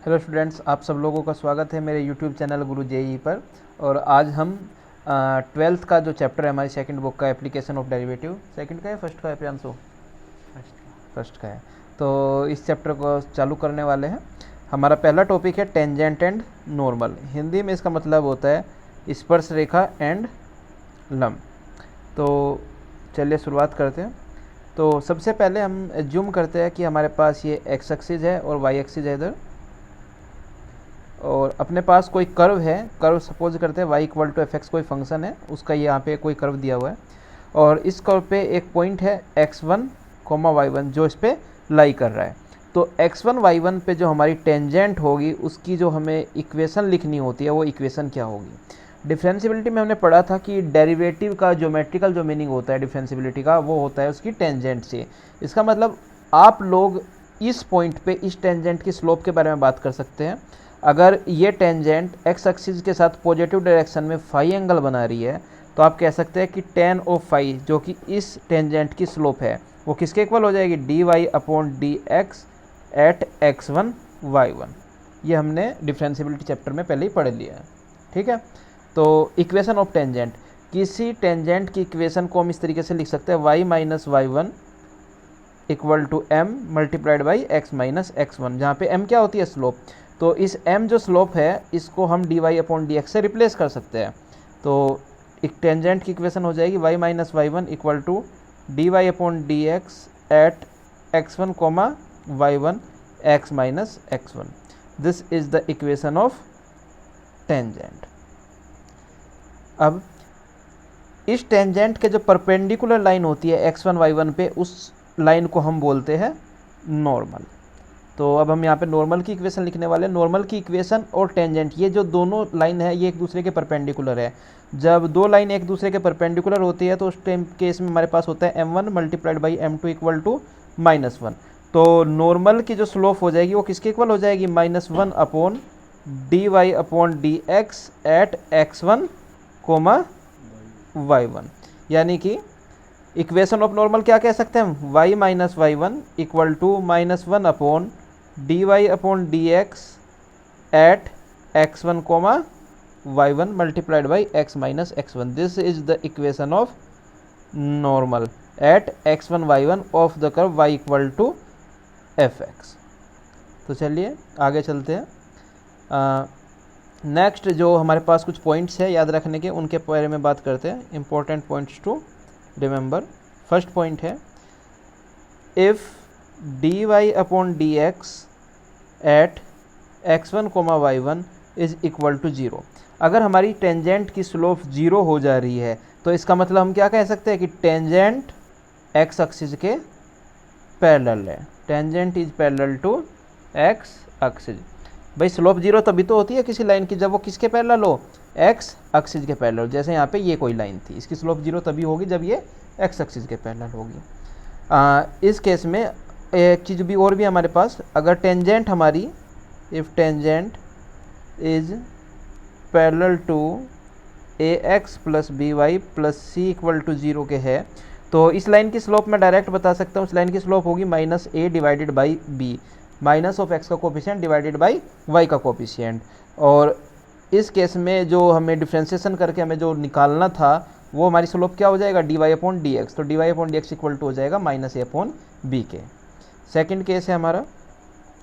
Hello students, आप सब लोगों का स्वागत है मेरे यूट्यूब चैनल गुरु जेई पर। और आज हम ट्वेल्थ का जो चैप्टर है हमारी सेकंड बुक का एप्लीकेशन ऑफ डेरिवेटिव, सेकंड का है फर्स्ट का है प्रियांशु? फर्स्ट का है। तो इस चैप्टर को चालू करने वाले हैं। हमारा पहला टॉपिक है टेंजेंट एंड नॉर्मल। हिंदी में इसका मतलब होता है स्पर्श रेखा एंड लंब। तो चलिए शुरुआत करते हैं। तो सबसे पहले हम एज्यूम करते हैं कि हमारे पास ये एक्स एक्सिस है और वाई एक्सिस है इधर, और अपने पास कोई कर्व है। कर्व सपोज करते हैं y equal to f x कोई फंक्शन है, उसका यहाँ पे कोई कर्व दिया हुआ है, और इस कर्व पे एक पॉइंट है x1, y1 जो इस पे लाई कर रहा है। तो x1 y1 पे जो हमारी टेंजेंट होगी उसकी जो हमें इक्वेशन लिखनी होती है वो इक्वेशन क्या होगी। डिफरेंशियबिलिटी में हमने पढ़ा था कि डेरिवेटिव का ज्योमेट्रिकल जो मीनिंग होता है डिफरेंशियबिलिटी का वो होता है उसकी टेंजेंट से। इसका मतलब आप लोग इस पॉइंट पे इस टेंजेंट की स्लोप के बारे में बात कर सकते हैं। अगर ये टेंजेंट एक्स एक्सिस के साथ पॉजिटिव डायरेक्शन में फाई एंगल बना रही है तो आप कह सकते हैं कि tan ऑफ फाई जो कि इस टेंजेंट की स्लोप है वो किसके इक्वल हो जाएगी, dy/dx एट x1 y1। ये हमने डिफरेंशियबिलिटी चैप्टर में पहले ही पढ़ लिया है, ठीक है। तो इक्वेशन ऑफ टेंजेंट, किसी टेंजेंट की इक्वेशन को हम इस तरीके से लिख सकते हैं y-y1 equal to m multiplied by x minus x1, जहाँ पे m क्या होती है, स्लोप। तो इस m जो स्लोप है इसको हम dy/dx से रिप्लेस कर सकते हैं। तो एक टेंजेंट की इक्वेशन हो जाएगी y-y1 equal to dy/dx at x1, y1 x minus x1। This is the equation of tangent. अब इस टेंजेंट के जो परपेंडिकुलर लाइन होती है x1 y1 पे, उस लाइन को हम बोलते हैं नॉर्मल। तो अब हम यहाँ पे नॉर्मल की इक्वेशन लिखने वाले हैं। नॉर्मल की इक्वेशन और टेंजेंट, ये जो दोनों लाइन है ये एक दूसरे के परपेंडिकुलर है। जब दो लाइन एक दूसरे के परपेंडिकुलर होती है तो उस टाइम केस में हमारे पास होता है m1 multiplied by m2 equal to -1। तो नॉर्मल की जो स्लोप हो जाएगी वो किसके इक्वल हो जाएगी, -1 upon dy/dx at x1, y1। यानी कि इक्वेशन ऑफ नॉर्मल क्या कह सकते हैं हम, y-y1 equal to -1 upon dy/dx at x1, y1 multiplied by x minus x1। This is the equation of normal at x1 y1 of the curve y equal to f x. तो चलिए आगे चलते हैं। नेक्स्ट जो हमारे पास कुछ points है याद रखने के, उनके बारे में बात करते हैं। Important points to remember. First point है if dy/dx at x1, y1 is equal to 0। अगर हमारी टेंजेंट की स्लोप 0 हो जा रही है तो इसका मतलब हम क्या कह सकते हैं कि टेंजेंट x एक्सिस के पैरेलल है। Tangent is parallel to x axis. भाई स्लोप 0 तभी तो होती है किसी लाइन की जब वो किसके पैरेलल हो, x एक्सिस के पैरेलल। जैसे यहाँ पे ये कोई लाइन थी, इसकी स्लोप 0 तभी होगी जब ये x एक्सिस के पैरेलल होगी। इस केस में एक चीज़ भी और भी हमारे पास, अगर टेंजेंट हमारी, if tangent is parallel to ax plus by plus c equal to 0 के है, तो इस लाइन की स्लोप मैं डायरेक्ट बता सकता हूँ। इस लाइन की स्लोप होगी -a divided by b, minus of x का कोफिशिएंट डिवाइडेड बाई y का कोफिशिएंट। और इस केस में जो हमें डिफ्रेंसिएशन करके हमें जो निकालना था वो हमारी स्लोप क्या हो जाएगा, dy/dx। तो dy/dx इक्वल टू हो जाएगा -a/b के। सेकंड केस है हमारा,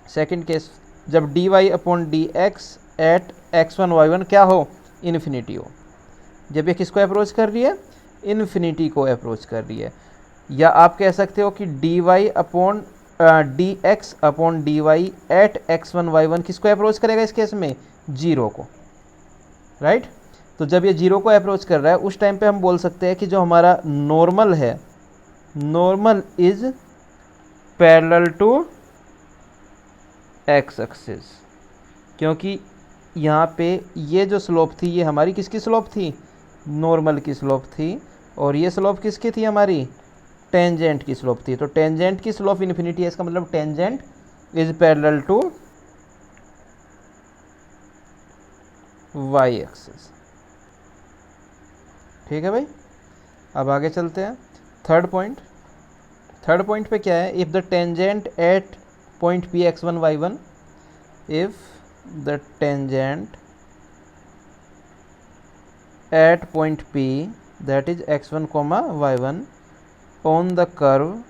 सेकंड केस जब dy/dx एट x1 y1 क्या हो, इन्फिनिटी हो। जब ये किसको अप्रोच कर रही है, इन्फिनिटी को अप्रोच कर रही है। या आप कह सकते हो कि dx/dy एट x1 y1 किसको अप्रोच करेगा इस केस में, 0 को, राइट। तो जब ये 0 को अप्रोच कर रहा है उस टाइम पे हम बोल सकते हैं कि जो हमारा नॉर्मल है, normal is parallel to x axis. क्योंकि यहाँ पे ये जो स्लोप थी ये हमारी किसकी स्लोप थी, नॉर्मल की स्लोप थी, और ये स्लोप किसकी थी, हमारी टेंजेंट की स्लोप थी। तो टेंजेंट की स्लोप इन्फिनिटी है, इसका मतलब tangent is parallel to y axis. ठीक है भाई, अब आगे चलते हैं। थर्ड पॉइंट पे क्या है, if the tangent at point p x1 y1 if the tangent at point P, that is x1 comma y1, on the curve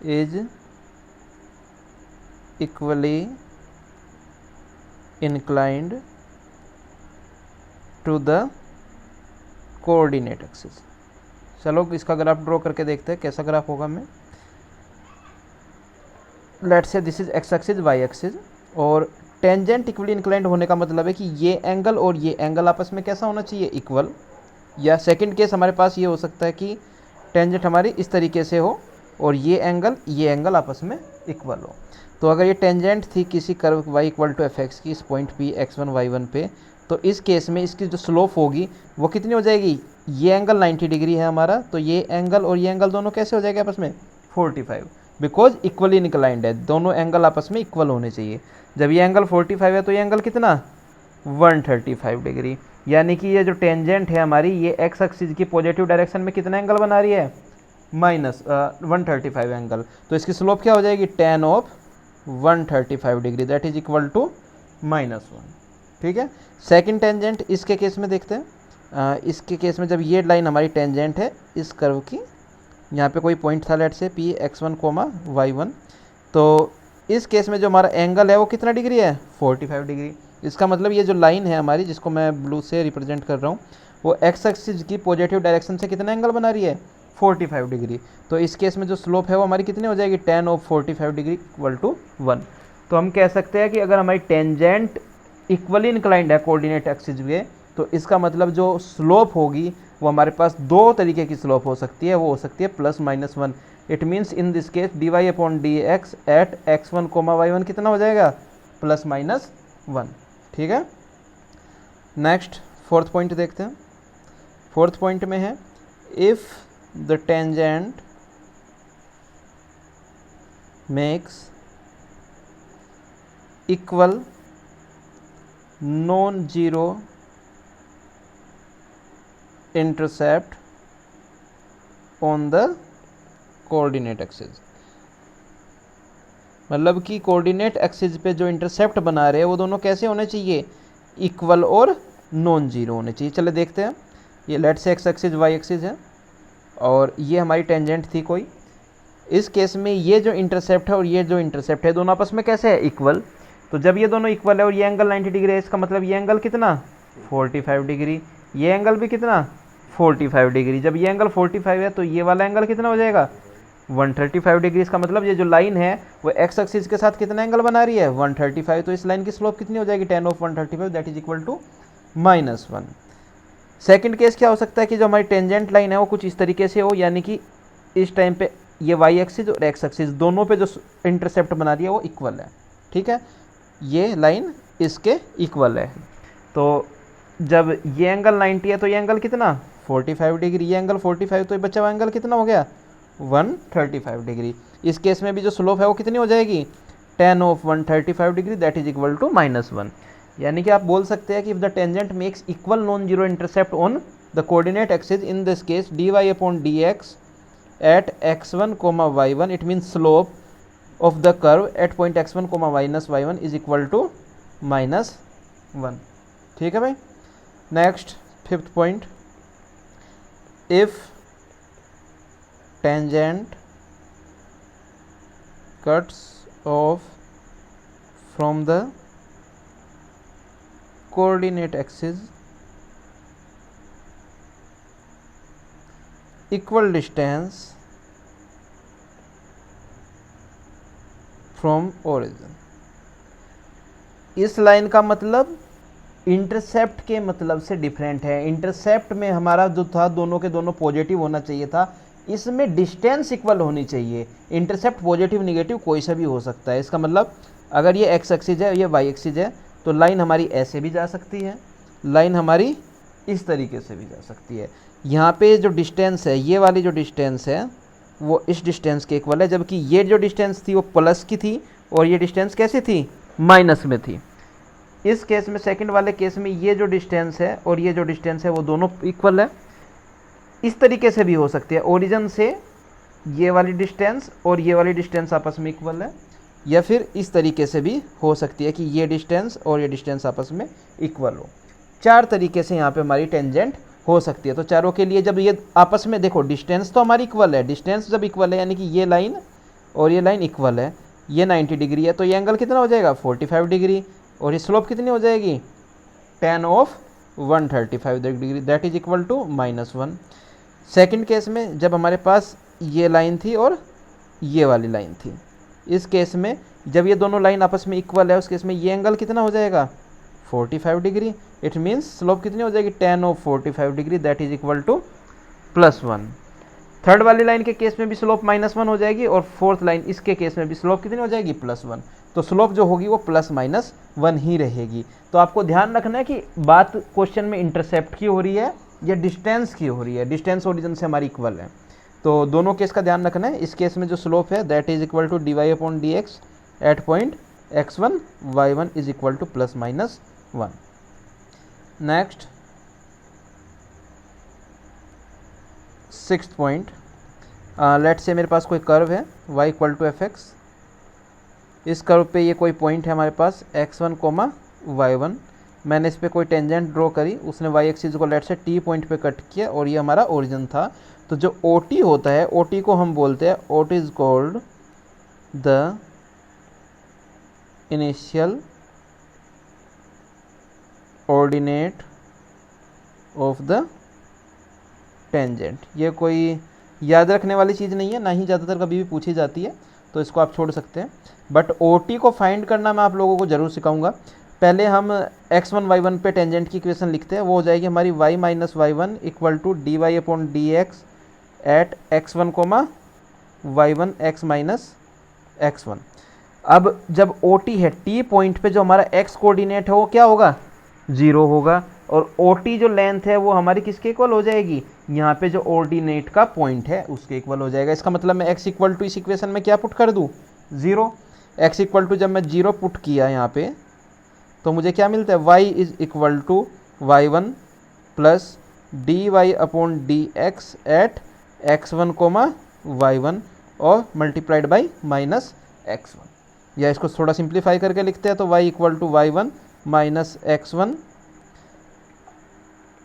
is equally inclined to the coordinate axis. चलो इसका graph draw करके देखते हैं कैसा graph होगा। मैं let's say this is x axis y axis, और tangent equally inclined होने का मतलब है कि ये एंगल और ये एंगल आपस में कैसा होना चाहिए, इक्वल। या सेकंड केस हमारे पास ये हो सकता है कि टेंजेंट हमारी इस तरीके से हो और ये एंगल आपस में इक्वल हो। तो अगर ये टेंजेंट थी किसी curve y equal to f x की इस पॉइंट p x1 y1 पे, तो इस केस में इसकी जो स्लोप होगी वो कितनी हो जाएगी, ये एंगल 90 डिग्री है हमारा, तो ये एंगल और ये एंगल दोनों कैसे हो जाएंगे आपस में 45, बिकॉज इक्वली इंक्लाइंड है, दोनों एंगल आपस में इक्वल होने चाहिए। जब ये एंगल 45 है तो ये एंगल कितना 135 डिग्री, यानी कि ये जो टेंजेंट है हमारी ये एक्स एक्सिस की पॉजिटिव डायरेक्शन में कितना एंगल बना रही है, माइनस 135 एंगल। तो इसकी स्लोप क्या हो जाएगी, tan of 135 degree, that is equal to -1। ठीक है, सेकंड टेंजेंट इसके केस में देखते हैं। इसके केस में जब ये लाइन हमारी टेंजेंट है इस कर्व की, यहाँ पे कोई पॉइंट था लेट से p x1 y1, तो इस केस में जो हमारा एंगल है वो कितना डिग्री है 45 डिग्री। इसका मतलब ये जो लाइन है हमारी जिसको मैं ब्लू से रिप्रेजेंट कर रहा हूँ वो एक्स एक्सिस की पॉजिटिव डायरेक्शन से कितना एंगल बना रही है 45 डिग्री। तो इस केस में जो स्लोप है वो हमारी कितनी हो जाएगी, tan of 45 degree equal to 1। तो हम कह सकते हैं कि अगर हमारी टेंजेंट इक्वली इंक्लाइंड है कोऑर्डिनेट एक्सिस में, तो इसका मतलब जो स्लोप होगी वो हमारे पास दो तरीके की स्लोप हो सकती है, वो हो सकती है +-1। It means in this case dy/dx at x1 y1 कितना हो जाएगा +-1। ठीक है, नेक्स्ट फोर्थ पॉइंट देखते हैं। फोर्थ पॉइंट में है if the tangent makes equal non-zero intercept on the coordinate axis, मतलब कि कोऑर्डिनेट एक्सिस पे जो इंटरसेप्ट बना रहे हैं वो दोनों कैसे होने चाहिए, इक्वल और नॉन जीरो होने चाहिए। चले देखते हैं। ये लेट से एक्स एक्सिस वाई एक्सिस है और ये हमारी टेंजेंट थी कोई। इस केस में ये जो इंटरसेप्ट है और ये जो इंटरसेप्ट है दोनों आपस में कैसे है, इक्वल। तो जब ये दोनों इक्वल है और ये एंगल 90 डिग्री है, इसका मतलब ये एंगल कितना 45 डिग्री, ये एंगल भी कितना 45 डिग्री। जब ये एंगल 45 है तो ये वाला एंगल कितना हो जाएगा 135 डिग्री। इसका मतलब ये जो लाइन है वो एक्स एक्सिस के साथ कितना एंगल बना रही है 135। तो इस लाइन की स्लोप कितनी हो जाएगी, tan of 135, that is equal to -1। Second case क्या हो सकता है कि जो हमारी टेंजेंट लाइन है वो कुछ इस तरीके से हो, यानी कि इस टाइम पे ये वाई एक्सिस और एक्स एक्सिस दोनों पे जो इंटरसेप्ट बना रही है वो इक्वल है। ठीक है, ये लाइन इसके इक्वल है। तो जब ये एंगल 90 है तो ये एंगल कितना 45 डिग्री, ये एंगल 45, तो ये बचा हुआ एंगल कितना हो गया 135 डिग्री। इस केस में भी जो स्लोप है वो कितनी हो जाएगी, tan of 135 degree, that is equal to -1। यानी कि आप बोल सकते हैं कि if the tangent makes equal non zero intercept on the coordinate axis, in this case dy/dx at x1 y1, it means slope of the curve at point x1 y1 is equal to -1। ठीक है भाई। Next fifth point, if tangent cuts off from the coordinate axis equal distance from origin। इस line का मतलब intercept के मतलब से different है। इंटरसेप्ट में हमारा जो था दोनों के दोनों पॉजिटिव होना चाहिए था, इसमें डिस्टेंस इक्वल होनी चाहिए। इंटरसेप्ट पॉजिटिव निगेटिव कोई सा भी हो सकता है। इसका मतलब अगर ये एक्स एक्सिस है ये वाई एक्सिस है तो लाइन हमारी ऐसे भी जा सकती है, लाइन हमारी इस तरीके से भी जा सकती है। यहाँ पे जो डिस्टेंस है, ये वाली जो डिस्टेंस है वो इस डिस्टेंस के इक्वल है, जबकि ये जो डिस्टेंस थी वो प्लस की थी और ये डिस्टेंस कैसी थी, माइनस में थी। इस केस में सेकंड वाले केस में ये जो डिस्टेंस है और ये जो डिस्टेंस है वो दोनों इक्वल है। इस तरीके से भी हो सकती है, ओरिजिन से ये वाली डिस्टेंस और ये वाली डिस्टेंस आपस में इक्वल है, या फिर इस तरीके से भी हो सकती है कि ये डिस्टेंस और ये डिस्टेंस आपस में इक्वल हो। 4 तरीके से यहाँ पे हमारी टेंजेंट हो सकती है। तो चारों के लिए जब ये आपस में देखो, डिस्टेंस तो हमारी इक्वल है, डिस्टेंस जब इक्वल है यानी कि ये लाइन और ये लाइन इक्वल है, ये 90 डिग्री है, तो ये एंगल कितना हो जाएगा 45 डिग्री, और ये स्लोप कितनी हो जाएगी tan of 135 degree, that is equal to -1। Second case में जब हमारे पास ये लाइन थी और ये वाली लाइन थी, इस केस में जब ये दोनों लाइन आपस में इक्वल है, उस केस में ये एंगल कितना हो जाएगा 45 डिग्री। इट मीन्स स्लोप कितनी हो जाएगी tan of 45 degree, that is equal to +1। Third वाली लाइन के केस में भी स्लोप -1 हो जाएगी, और फोर्थ लाइन इसके केस में भी स्लोप कितनी हो जाएगी +1। तो स्लोप जो होगी वो +-1 ही रहेगी। तो आपको ध्यान रखना है कि बात क्वेश्चन में इंटरसेप्ट की हो रही है या डिस्टेंस की हो रही है। डिस्टेंस ओरिजिन से हमारी इक्वल है, तो दोनों केस का ध्यान रखना है। इस केस में जो स्लोप है that is equal to dy/dx at point x1 y1 is equal to +-1। Next 6th point, let's say मेरे पास कोई कर्व है y=fx। इस कर्व पे ये कोई पॉइंट है हमारे पास x1, y1। मैंने इस पे कोई टेंजेंट ड्रॉ करी, उसने y एक्सिस को लेट से t पॉइंट पे कट किया, और ये हमारा ओरिजिन था। तो जो OT होता है, OT को हम बोलते हैं OT is called the initial ordinate of the tangent. ये कोई याद रखने वाली चीज़ नहीं है, ना ही ज़्यादातर कभी भी पूछी जाती है, तो इसको आप छोड़ सकते हैं। बट OT को फाइंड करना मैं आप लोगों को ज़रूर सिखाऊंगा। पहले हम x1 y1 पे टेंजेंट की इक्वेशन लिखते हैं, वो हो जाएगी हमारी y-y1 equal to dy/dx at x1, y1 x -x1। अब जब OT है, T पॉइंट पे जो हमारा x कोऑर्डिनेट है वो क्या होगा 0 होगा, और OT जो लेंथ है वो हमारी किसके इक्वल हो जाएगी, यहाँ पे जो ऑर्डिनेट का पॉइंट है उसके इक्वल हो जाएगा। इसका मतलब मैं x इक्वल टू इस इक्वेशन में क्या पुट कर दूँ 0। x इक्वल टू जब मैं 0 पुट किया यहाँ पे, तो मुझे क्या मिलता है y is equal to y1 plus dy/dx at x1, y1 और मल्टीप्लाइड बाई -x1। या इसको थोड़ा सिंप्लीफाई करके लिखते हैं, तो y equal to y1 minus x1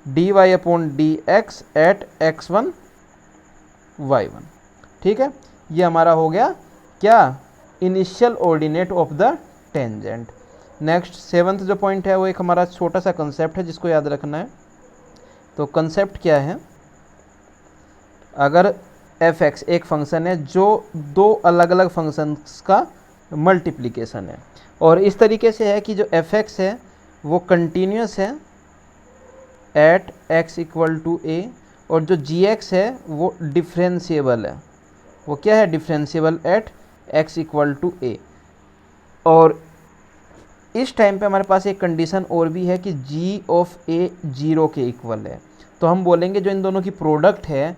dy/dx at x1 y1। ठीक है, ये हमारा हो गया क्या initial ordinate of the tangent. Next 7th जो पॉइंट है वो एक हमारा छोटा सा कंसेप्ट है जिसको याद रखना है। तो कंसेप्ट क्या है, अगर f(x) एक फंक्शन है जो दो अलग अलग फंक्शंस का मल्टीप्लिकेशन है, और इस तरीके से है कि जो f(x) है वो कंटिन्यूस है at x equal to a, और जो gx है वो डिफरेंशिएबल है। वो क्या है, differentiable at x equal to a। और इस टाइम पे हमारे पास एक कंडीशन और भी है कि g ऑफ a 0 के इक्वल है। तो हम बोलेंगे जो इन दोनों की प्रोडक्ट है,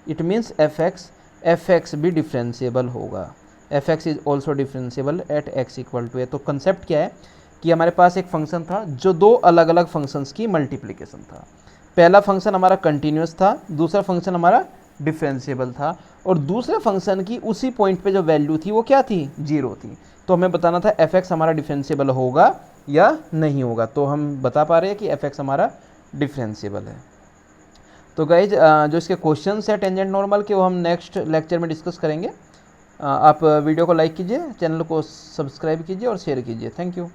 इट मीन्स f(x) भी डिफरेंशिएबल होगा। f(x) is also differentiable at x equal to a। तो कंसेप्ट क्या है कि हमारे पास एक फंक्शन था जो दो अलग अलग फंक्शंस की मल्टीप्लिकेशन था। पहला फंक्शन हमारा कंटिन्यूस था, दूसरा फंक्शन हमारा डिफरेंशिएबल था, और दूसरे फंक्शन की उसी पॉइंट पे जो वैल्यू थी वो क्या थी 0 थी। तो हमें बताना था f(x) हमारा डिफरेंशिएबल होगा या नहीं होगा। तो हम बता पा रहे हैं कि f(x) हमारा डिफरेंशिएबल है। तो गाइज जो इसके क्वेश्चंस है टेंजेंट नॉर्मल के, वो हम नेक्स्ट लेक्चर में डिस्कस करेंगे। आप वीडियो को लाइक कीजिए, चैनल को सब्सक्राइब कीजिए और शेयर कीजिए। Thank you.